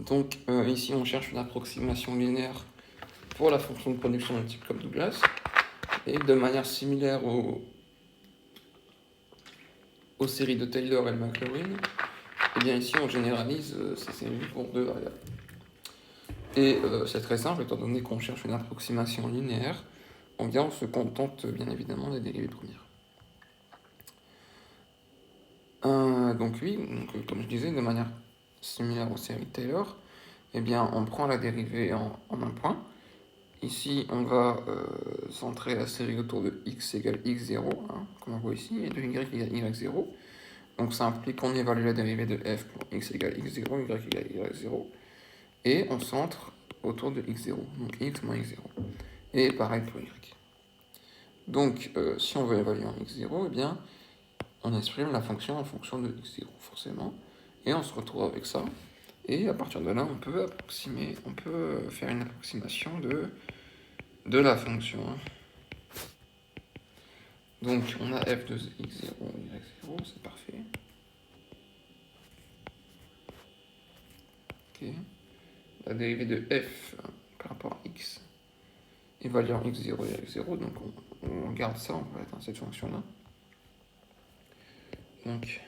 Donc ici on cherche une approximation linéaire pour la fonction de production de type Cobb-Douglas. Et de manière similaire aux séries de Taylor et de Maclaurin, et bien ici on généralise ces séries pour deux variables. Et c'est très simple, étant donné qu'on cherche une approximation linéaire, on se contente bien évidemment des dérivées premières. Donc oui, comme je disais, de manière similaire aux séries de Taylor, eh bien on prend la dérivée en un point. Ici, on va centrer la série autour de x égale x0, hein, comme on voit ici, et de y égale y0. Donc ça implique qu'on évalue la dérivée de f pour x égale x0, y égale y0, et on centre autour de x0, donc x moins x0. Et pareil pour y. Donc si on veut évaluer en x0, eh bien on exprime la fonction en fonction de x0, forcément, et on se retrouve avec ça. Et à partir de là, on peut faire une approximation de la fonction. Donc on a f de x0, y0, c'est parfait. Ok. La dérivée de f par rapport à x évaluée en x0 et y0, donc on garde ça en fait, cette fonction-là. Donc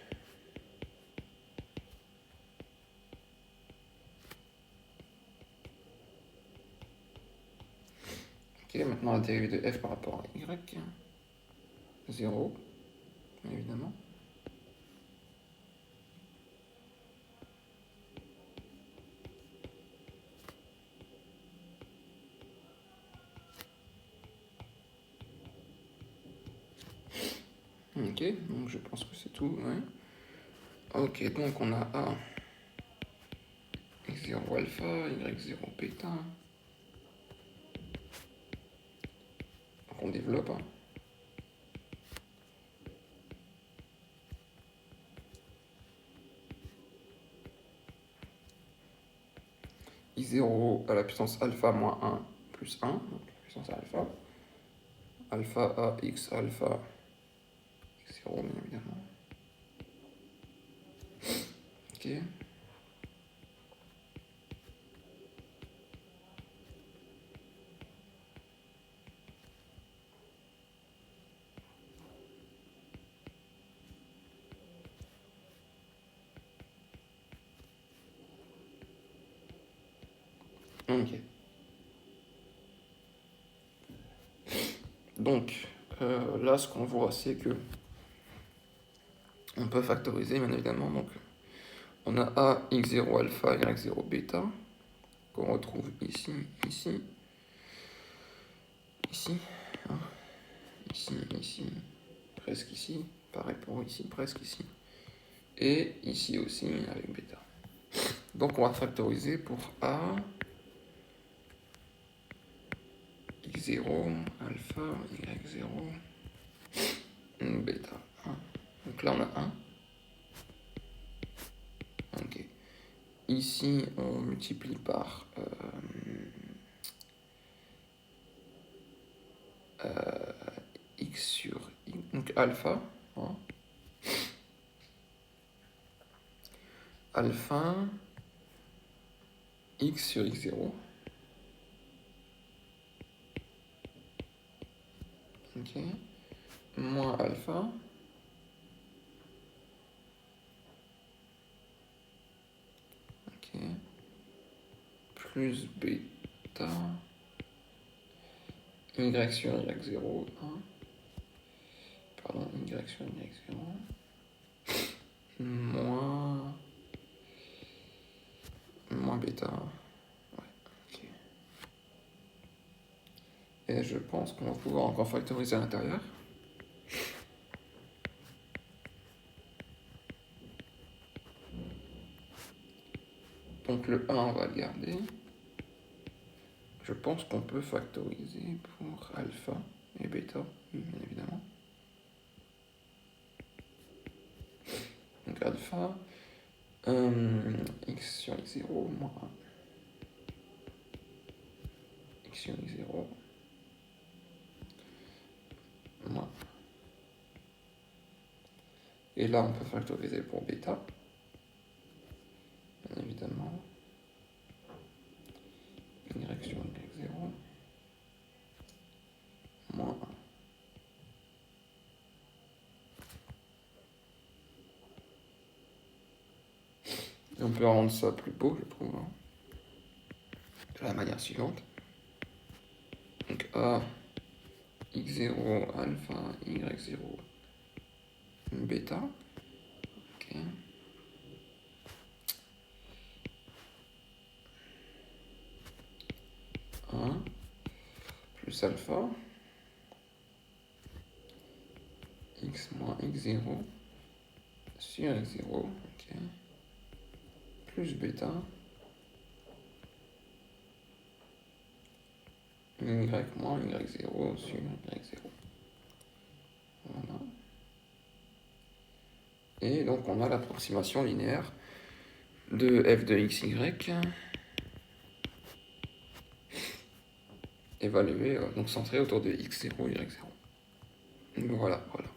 ok, maintenant la dérivée de f par rapport à y, 0, évidemment. Ok, donc je pense que c'est tout, ouais. Ok, donc on a A, x0 alpha, y0 bêta. Donc on développe, hein. I0 à la puissance alpha moins 1 plus 1, donc la puissance alpha. Alpha A x alpha x0, bien évidemment. Ok. Ok. Donc, là, ce qu'on voit, c'est que on peut factoriser, bien évidemment. Donc, on a A, x0 alpha, y0 bêta, qu'on retrouve ici, ici, ici, hein, ici, presque ici, pareil pour ici, presque ici, et ici aussi avec bêta. Donc, on va factoriser pour A, x0, alpha, y0, bêta. Donc là, on a 1. Ok. Ici, on multiplie par x sur y, donc alpha. Hein. Alpha x sur x0. Ok. Moins alpha. Ok. Plus bêta. Y sur y0. Hein. Pardon, y sur y0. Moins bêta. Ouais, ok. Et je pense qu'on va pouvoir encore factoriser à l'intérieur. Donc le 1, on va le garder. Je pense qu'on peut factoriser pour alpha et bêta, bien évidemment. Donc alpha, x sur x0 moins 1. X sur x0 moins 1. Et là, on peut factoriser pour bêta, bien évidemment. Et on peut rendre ça plus beau, je trouve, hein, de la manière suivante. Donc A, x0, alpha, y0, bêta. Ok. A plus alpha, x moins x0 sur x0, ok, plus bêta, y moins y0 sur y0. Voilà. Et donc on a l'approximation linéaire de f de xy évaluée, donc centrée autour de x0, y0. Voilà, voilà.